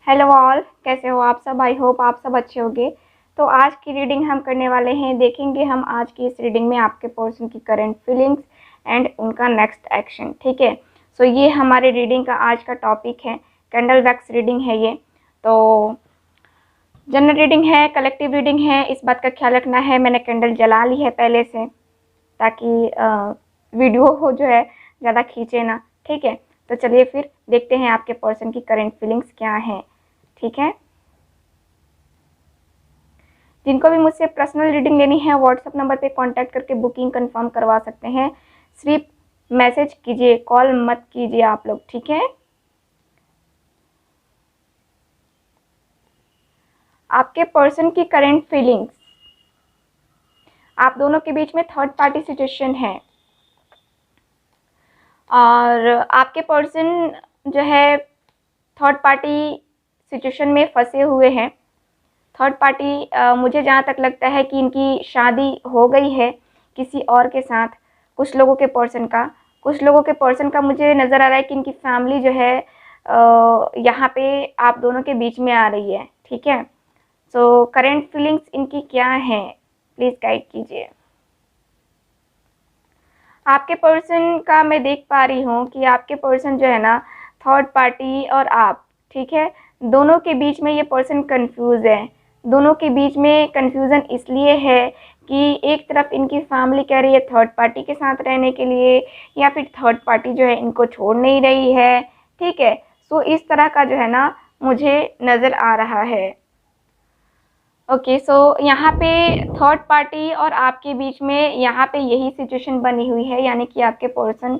Hello all, कैसे हो आप सब। आई होप आप सब अच्छे होंगे। तो आज की रीडिंग हम करने वाले हैं, देखेंगे हम आज की इस रीडिंग में आपके पर्सन की करंट फीलिंग्स एंड उनका नेक्स्ट एक्शन। ठीक है, सो ये हमारे रीडिंग का आज का टॉपिक है। कैंडल वैक्स रीडिंग है ये। तो जनरल रीडिंग है, कलेक्टिव रीडिंग है, इस बात का ख्याल रखना है। मैंने कैंडल जला ली है पहले से, ताकि वीडियो हो जो है ज़्यादा खींचे ना। ठीक है, तो चलिए फिर देखते हैं आपके पर्सन की करंट फीलिंग्स क्या हैं। ठीक है, जिनको भी मुझसे पर्सनल रीडिंग लेनी है व्हाट्सएप नंबर पे कांटेक्ट करके बुकिंग कंफर्म करवा सकते हैं। सिर्फ मैसेज कीजिए, कॉल मत कीजिए आप लोग। ठीक है, आपके पर्सन की करंट फीलिंग्स, आप दोनों के बीच में थर्ड पार्टी सिचुएशन है और आपके पर्सन जो है थर्ड पार्टी सिचुएशन में फंसे हुए हैं। थर्ड पार्टी मुझे जहाँ तक लगता है कि इनकी शादी हो गई है किसी और के साथ। कुछ लोगों के पर्सन का मुझे नज़र आ रहा है कि इनकी फैमिली जो है यहाँ पे आप दोनों के बीच में आ रही है। ठीक है, सो करेंट फीलिंग्स इनकी क्या है, प्लीज़ गाइड कीजिए। आपके पर्सन का मैं देख पा रही हूँ कि आपके पर्सन जो है ना, थर्ड पार्टी और आप, ठीक है, दोनों के बीच में ये पर्सन कंफ्यूज है। दोनों के बीच में कंफ्यूजन इसलिए है कि एक तरफ इनकी फैमिली कह रही है थर्ड पार्टी के साथ रहने के लिए, या फिर थर्ड पार्टी जो है इनको छोड़ नहीं रही है। ठीक है, सो इस तरह का जो है ना मुझे नज़र आ रहा है। ओके, सो यहाँ पे थर्ड पार्टी और आपके बीच में यहाँ पे यही सिचुएशन बनी हुई है, यानी कि आपके पर्सन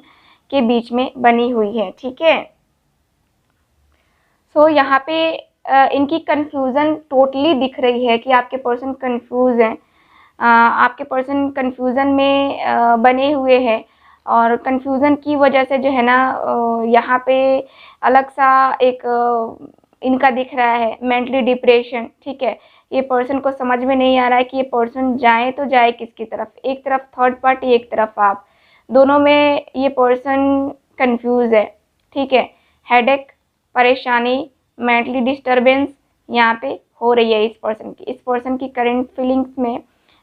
के बीच में बनी हुई है। ठीक है, सो यहाँ पे इनकी कंफ्यूजन टोटली दिख रही है कि आपके पर्सन कंफ्यूज हैं। आपके पर्सन कंफ्यूजन में बने हुए हैं और कंफ्यूजन की वजह से जो है ना यहाँ पे अलग सा एक इनका दिख रहा है मेंटली डिप्रेशन। ठीक है, ये पर्सन को समझ में नहीं आ रहा है कि ये पर्सन जाए तो जाए किसकी तरफ। एक तरफ थर्ड पार्टी, एक तरफ आप, दोनों में ये पर्सन कंफ्यूज है। ठीक है, हेडेक, परेशानी, मेंटली डिस्टर्बेंस यहाँ पे हो रही है इस पर्सन की करंट फीलिंग्स में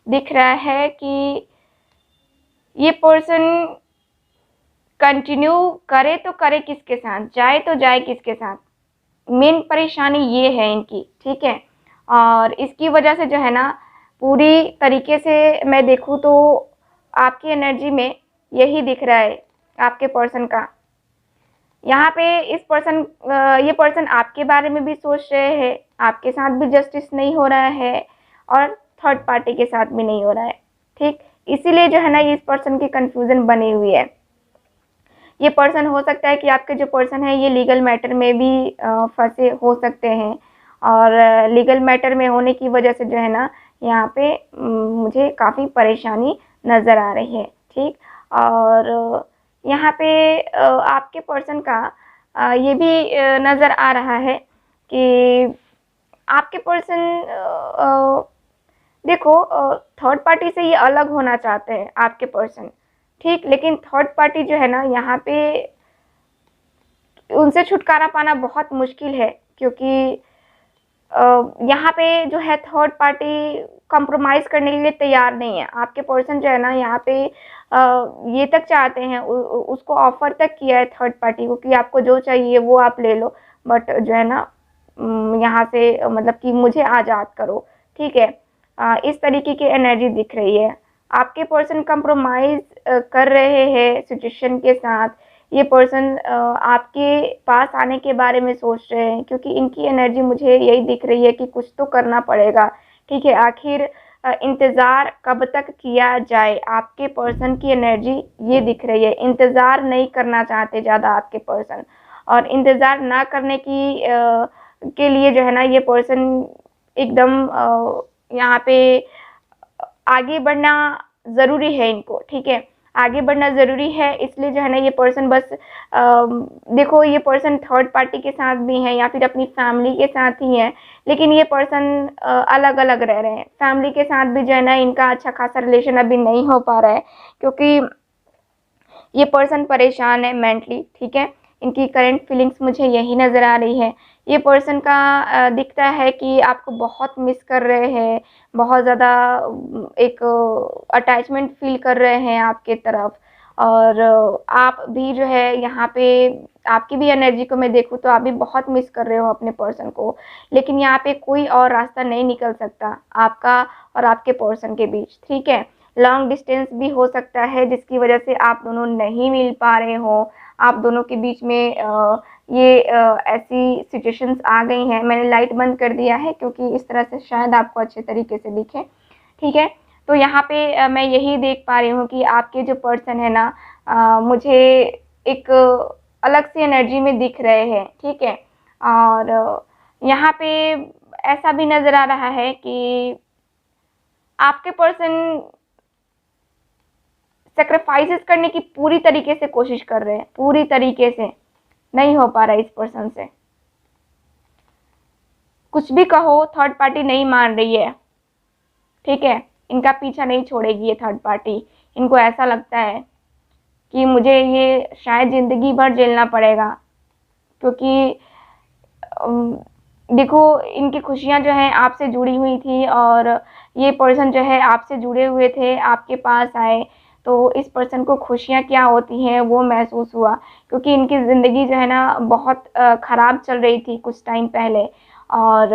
दिख रहा है कि ये पर्सन कंटिन्यू करे तो करे किसके साथ, जाए तो जाए किसके साथ। मेन परेशानी ये है इनकी। ठीक है, और इसकी वजह से जो है ना पूरी तरीके से मैं देखूँ तो आपकी एनर्जी में यही दिख रहा है आपके पर्सन का। यहाँ पे ये पर्सन आपके बारे में भी सोच रहे हैं, आपके साथ भी जस्टिस नहीं हो रहा है और थर्ड पार्टी के साथ भी नहीं हो रहा है। ठीक, इसीलिए जो है ना इस पर्सन की कंफ्यूजन बनी हुई है। ये पर्सन हो सकता है कि आपके जो पर्सन है ये लीगल मैटर में भी फंसे हो सकते हैं और लीगल मैटर में होने की वजह से जो है ना यहाँ पे मुझे काफ़ी परेशानी नज़र आ रही है। ठीक, और यहाँ पे आपके पर्सन का ये भी नज़र आ रहा है कि आपके पर्सन देखो थर्ड पार्टी से ये अलग होना चाहते हैं आपके पर्सन। ठीक, लेकिन थर्ड पार्टी जो है ना यहाँ पे उनसे छुटकारा पाना बहुत मुश्किल है, क्योंकि यहाँ पे जो है थर्ड पार्टी कंप्रोमाइज़ करने के लिए तैयार नहीं है। आपके पर्सन जो है ना यहाँ पे ये तक चाहते हैं, उसको ऑफर तक किया है थर्ड पार्टी को कि आपको जो चाहिए वो आप ले लो, बट जो है ना यहाँ से मतलब कि मुझे आज़ाद करो। ठीक है, इस तरीके की एनर्जी दिख रही है। आपके पर्सन कंप्रोमाइज़ कर रहे हैं सिचुएशन के साथ। ये पर्सन आपके पास आने के बारे में सोच रहे हैं, क्योंकि इनकी एनर्जी मुझे यही दिख रही है कि कुछ तो करना पड़ेगा। ठीक है, आखिर इंतज़ार कब तक किया जाए। आपके पर्सन की एनर्जी ये दिख रही है, इंतज़ार नहीं करना चाहते ज़्यादा आपके पर्सन, और इंतज़ार ना करने के लिए जो है ना ये पर्सन एकदम यहाँ पे आगे बढ़ना ज़रूरी है इनको। ठीक है, आगे बढ़ना ज़रूरी है, इसलिए जो है ना ये पर्सन बस देखो ये पर्सन थर्ड पार्टी के साथ भी हैं या फिर अपनी फैमिली के साथ ही हैं, लेकिन ये पर्सन अलग अलग रह रहे हैं। फैमिली के साथ भी जो है ना इनका अच्छा खासा रिलेशन अभी नहीं हो पा रहा है, क्योंकि ये पर्सन परेशान है मेंटली। ठीक है, इनकी करंट फीलिंग्स मुझे यही नज़र आ रही है। ये पर्सन का दिखता है कि आपको बहुत मिस कर रहे हैं, बहुत ज़्यादा एक अटैचमेंट फ़ील कर रहे हैं आपके तरफ, और आप भी जो है यहाँ पे आपकी भी एनर्जी को मैं देखूँ तो आप भी बहुत मिस कर रहे हो अपने पर्सन को। लेकिन यहाँ पे कोई और रास्ता नहीं निकल सकता आपका और आपके पर्सन के बीच, ठीक है? लॉन्ग डिस्टेंस भी हो सकता है जिसकी वजह से आप दोनों नहीं मिल पा रहे हो। आप दोनों के बीच में ऐसी सिचुएशंस आ गई हैं। मैंने लाइट बंद कर दिया है क्योंकि इस तरह से शायद आपको अच्छे तरीके से दिखे, ठीक है? तो यहाँ पे मैं यही देख पा रही हूँ कि आपके जो पर्सन है ना, मुझे एक अलग सी एनर्जी में दिख रहे हैं, ठीक है? और यहाँ पे ऐसा भी नज़र आ रहा है कि आपके पर्सन सैक्रिफाइसेस करने की पूरी तरीके से कोशिश कर रहे हैं, पूरी तरीके से। नहीं हो पा रहा है इस पर्सन से। कुछ भी कहो, थर्ड पार्टी नहीं मान रही है, ठीक है? इनका पीछा नहीं छोड़ेगी ये थर्ड पार्टी। इनको ऐसा लगता है कि मुझे ये शायद ज़िंदगी भर झेलना पड़ेगा, क्योंकि देखो, इनकी खुशियाँ जो हैं आपसे जुड़ी हुई थी, और ये पर्सन जो है आपसे जुड़े हुए थे, आपके पास आए, तो इस पर्सन को खुशियाँ क्या होती हैं वो महसूस हुआ, क्योंकि इनकी ज़िंदगी जो है ना बहुत ख़राब चल रही थी कुछ टाइम पहले। और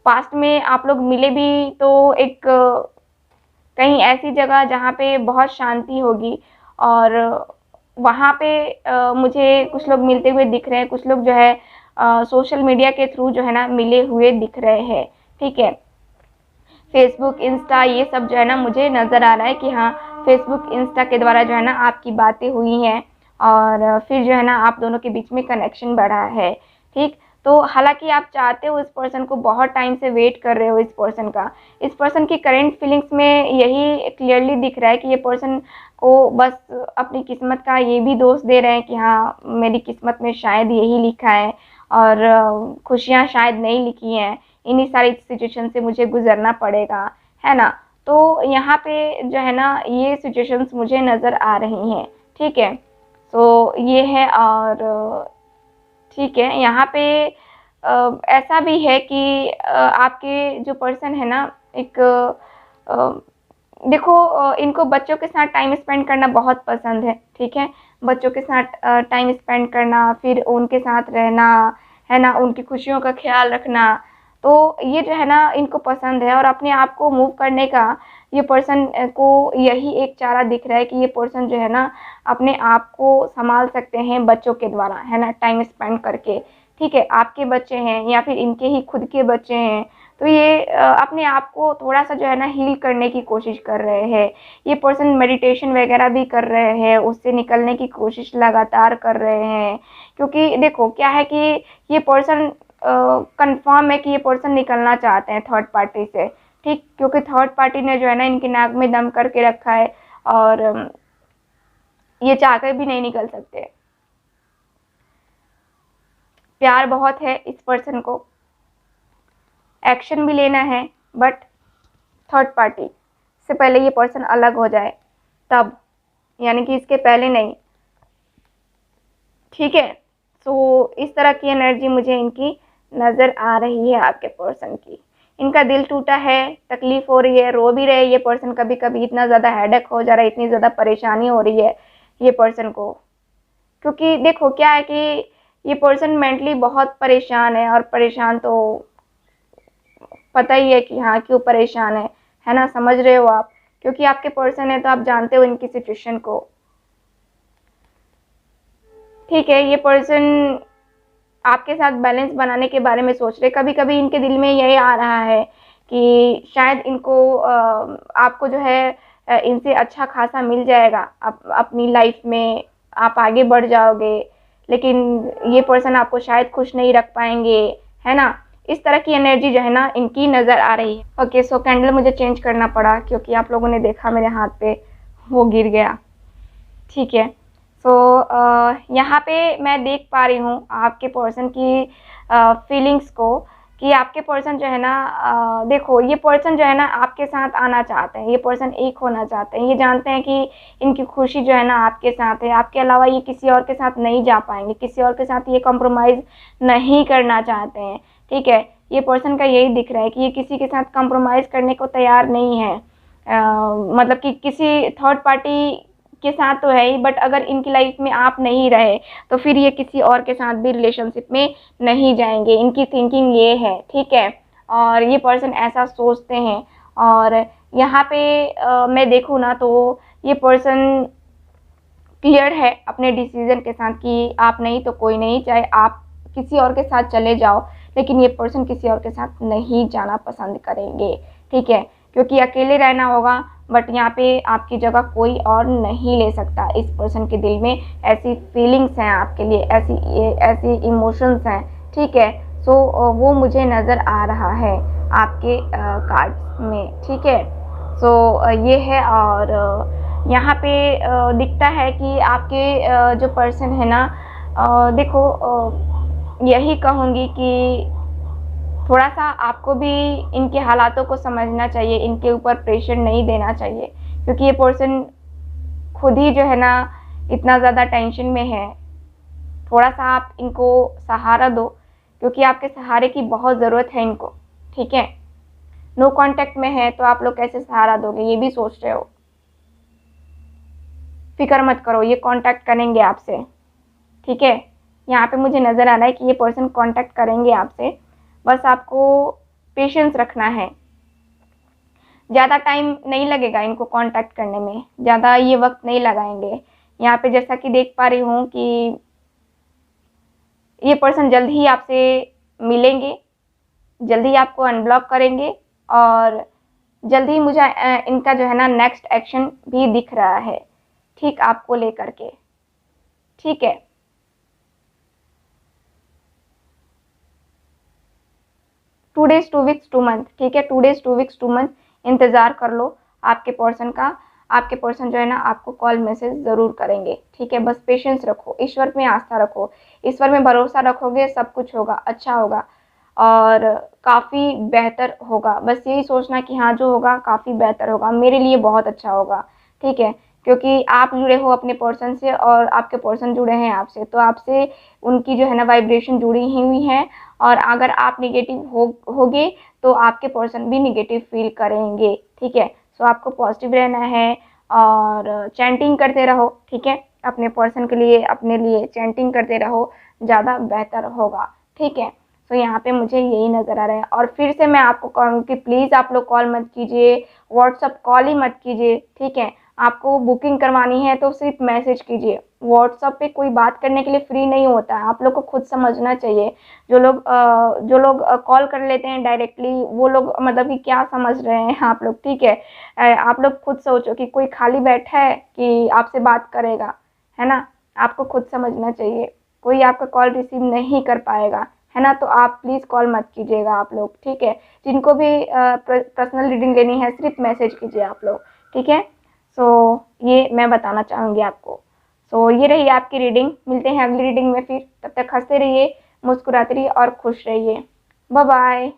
पास्ट में आप लोग मिले भी तो एक कहीं ऐसी जगह जहाँ पे बहुत शांति होगी, और वहाँ पे मुझे कुछ लोग मिलते हुए दिख रहे हैं, कुछ लोग जो है सोशल मीडिया के थ्रू जो है ना मिले हुए दिख रहे हैं, ठीक है? फेसबुक, इंस्टा ये सब जो है ना मुझे नज़र आ रहा है कि हाँ, फेसबुक, इंस्टा के द्वारा जो है ना आपकी बातें हुई हैं, और फिर जो है ना आप दोनों के बीच में कनेक्शन बढ़ा है, ठीक? तो हालाँकि आप चाहते हो इस पर्सन को, बहुत टाइम से वेट कर रहे हो इस पर्सन का। इस पर्सन की करंट फीलिंग्स में यही क्लियरली दिख रहा है कि ये पर्सन को बस अपनी किस्मत का ये भी दोष दे रहे हैं कि हाँ, मेरी किस्मत में शायद यही लिखा है, और खुशियाँ शायद नहीं लिखी हैं। इन्हीं सारी सिचुएशन से मुझे गुज़रना पड़ेगा, है ना? तो यहाँ पे जो है ना ये सिचुएशंस मुझे नज़र आ रही हैं, ठीक है? तो ये है, और ठीक है, यहाँ पे ऐसा भी है कि आपके जो पर्सन है ना, एक अ, देखो, इनको बच्चों के साथ टाइम स्पेंड करना बहुत पसंद है, ठीक है? बच्चों के साथ टाइम स्पेंड करना, फिर उनके साथ रहना, है ना? उनकी खुशियों का ख़्याल रखना, तो ये जो है ना इनको पसंद है, और अपने आप को मूव करने का ये पर्सन को यही एक चारा दिख रहा है कि ये पर्सन जो है ना अपने आप को सँभाल सकते हैं बच्चों के द्वारा, है ना? टाइम स्पेंड करके, ठीक है? आपके बच्चे हैं या फिर इनके ही खुद के बच्चे हैं, तो ये अपने आप को थोड़ा-सा जो है ना हील करने की कोशिश कर रहे हैं। ये पर्सन मेडिटेशन वगैरह भी कर रहे हैं, उससे निकलने की कोशिश लगातार कर रहे हैं। क्योंकि देखो क्या है कि ये पर्सन कन्फर्म है कि ये पर्सन निकलना चाहते हैं थर्ड पार्टी से, ठीक? क्योंकि थर्ड पार्टी ने जो है ना इनकी नाक में दम करके रखा है, और ये चाहकर भी नहीं निकल सकते। प्यार बहुत है इस पर्सन को, एक्शन भी लेना है, बट थर्ड पार्टी से पहले ये पर्सन अलग हो जाए तब, यानी कि इसके पहले नहीं, ठीक है? तो इस तरह की एनर्जी मुझे इनकी नज़र आ रही है आपके पर्सन की। इनका दिल टूटा है, तकलीफ़ हो रही है, रो भी रहे ये पर्सन कभी-कभी, इतना ज़्यादा हेडेक हो जा रहा है, इतनी ज़्यादा परेशानी हो रही है ये पर्सन को। क्योंकि देखो क्या है कि ये पर्सन मेंटली बहुत परेशान है, और परेशान तो पता ही है कि हाँ, क्यों परेशान है ना? समझ रहे हो आप? क्योंकि आपके पर्सन है तो आप जानते हो इनकी सिचुएशन को, ठीक है? ये पर्सन आपके साथ बैलेंस बनाने के बारे में सोच रहे। कभी-कभी इनके दिल में यही आ रहा है कि शायद इनको आपको जो है इनसे अच्छा खासा मिल जाएगा, अपनी लाइफ में आप आगे बढ़ जाओगे, लेकिन ये पर्सन आपको शायद खुश नहीं रख पाएँगे, है ना? इस तरह की एनर्जी जो है ना इनकी नज़र आ रही है। ओके, सो कैंडल मुझे चेंज करना पड़ा क्योंकि आप लोगों ने देखा मेरे हाथ पे वो गिर गया, ठीक है? सो यहाँ पे मैं देख पा रही हूँ आपके पर्सन की फीलिंग्स को, कि आपके पर्सन जो है ना देखो ये पर्सन जो है ना आपके साथ आना चाहते हैं, ये पर्सन एक होना चाहते हैं, ये जानते हैं कि इनकी खुशी जो है ना आपके साथ है, आपके अलावा ये किसी और के साथ नहीं जा पाएंगे, किसी और के साथ ये कॉम्प्रोमाइज़ नहीं करना चाहते हैं, ठीक है। ये पर्सन का यही दिख रहा है कि ये किसी के साथ कॉम्प्रोमाइज़ करने को तैयार नहीं है, मतलब कि किसी थर्ड पार्टी के साथ तो है ही, बट अगर इनकी लाइफ में आप नहीं रहे तो फिर ये किसी और के साथ भी रिलेशनशिप में नहीं जाएंगे, इनकी थिंकिंग ये है, ठीक है। और ये पर्सन ऐसा सोचते हैं। और यहाँ पे मैं देखूँ ना तो ये पर्सन क्लियर है अपने डिसीजन के साथ कि आप नहीं तो कोई नहीं, चाहे आप किसी और के साथ चले जाओ, लेकिन ये पर्सन किसी और के साथ नहीं जाना पसंद करेंगे, ठीक है। क्योंकि अकेले रहना होगा, बट यहाँ पे आपकी जगह कोई और नहीं ले सकता। इस पर्सन के दिल में ऐसी फीलिंग्स हैं आपके लिए, ऐसी इमोशंस हैं, ठीक है। सो वो मुझे नज़र आ रहा है आपके कार्ड्स में, ठीक है। सो ये है। और यहाँ पे दिखता है कि आपके जो पर्सन है ना, देखो यही कहूँगी कि थोड़ा-सा आपको भी इनके हालातों को समझना चाहिए, इनके ऊपर प्रेशर नहीं देना चाहिए, क्योंकि ये पर्सन खुद ही जो है ना इतना ज़्यादा टेंशन में है। थोड़ा-सा आप इनको सहारा दो, क्योंकि आपके सहारे की बहुत ज़रूरत है इनको, ठीक है। नो कॉन्टैक्ट में है तो आप लोग कैसे सहारा दोगे, ये भी सोच रहे हो। फ़िक्र मत करो, ये कॉन्टैक्ट करेंगे आपसे, ठीक है। यहाँ पे मुझे नज़र आ रहा है कि ये पर्सन कॉन्टैक्ट करेंगे आपसे, बस आपको पेशेंस रखना है। ज़्यादा टाइम नहीं लगेगा इनको कॉन्टैक्ट करने में, ज़्यादा ये वक्त नहीं लगाएंगे। यहाँ पे जैसा कि देख पा रही हूँ कि ये पर्सन जल्द ही आपसे मिलेंगे, जल्द ही आपको अनब्लॉक करेंगे, और जल्द ही मुझे इनका जो है ना नेक्स्ट एक्शन भी दिख रहा है, ठीक आपको लेकर के, ठीक है। 2 डेज़ 2 वीक्स 2 मंथ, ठीक है। 2 डेज़ 2 वीक्स 2 मंथ इंतज़ार कर लो आपके पर्सन का। आपके पर्सन जो है ना आपको कॉल मैसेज ज़रूर करेंगे, ठीक है। बस पेशेंस रखो, ईश्वर में आस्था रखो, ईश्वर में भरोसा रखोगे सब कुछ होगा, अच्छा होगा और काफ़ी बेहतर होगा। बस यही सोचना कि हाँ जो होगा काफ़ी बेहतर होगा, मेरे लिए बहुत अच्छा होगा, ठीक है। क्योंकि आप जुड़े हो अपने पर्सन से और आपके पर्सन जुड़े हैं आपसे, तो आपसे उनकी जो है ना वाइब्रेशन जुड़ी ही हुई है। और अगर आप नेगेटिव होगे तो आपके पर्सन भी नेगेटिव फील करेंगे, ठीक है। सो आपको पॉजिटिव रहना है और चैंटिंग करते रहो, ठीक है। अपने पर्सन के लिए, अपने लिए चैंटिंग करते रहो, ज़्यादा बेहतर होगा, ठीक है। सो यहाँ पे मुझे यही नज़र आ रहा है। और फिर से मैं आपको कहूँ कि प्लीज़ आप लोग कॉल मत कीजिए, व्हाट्सअप कॉल ही मत कीजिए, ठीक है। आपको बुकिंग करवानी है तो सिर्फ मैसेज कीजिए, व्हाट्सअप पे कोई बात करने के लिए फ्री नहीं होता है, आप लोग को खुद समझना चाहिए। जो लोग कॉल कर लेते हैं डायरेक्टली, वो लोग मतलब कि क्या समझ रहे हैं आप लोग, ठीक है। आप लोग खुद सोचो कि कोई खाली बैठा है कि आपसे बात करेगा, है ना। आपको खुद समझना चाहिए, कोई आपका कॉल रिसीव नहीं कर पाएगा, है ना। तो आप प्लीज़ कॉल मत कीजिएगा आप लोग, ठीक है। जिनको भी पर्सनल रीडिंग लेनी है सिर्फ मैसेज कीजिए आप लोग, ठीक है। सो ये मैं बताना चाहूँगी आपको। सो ये रही आपकी रीडिंग, मिलते हैं अगली रीडिंग में फिर, तब तक हंसते रहिए, मुस्कुराते रहिए और खुश रहिए। Bye bye.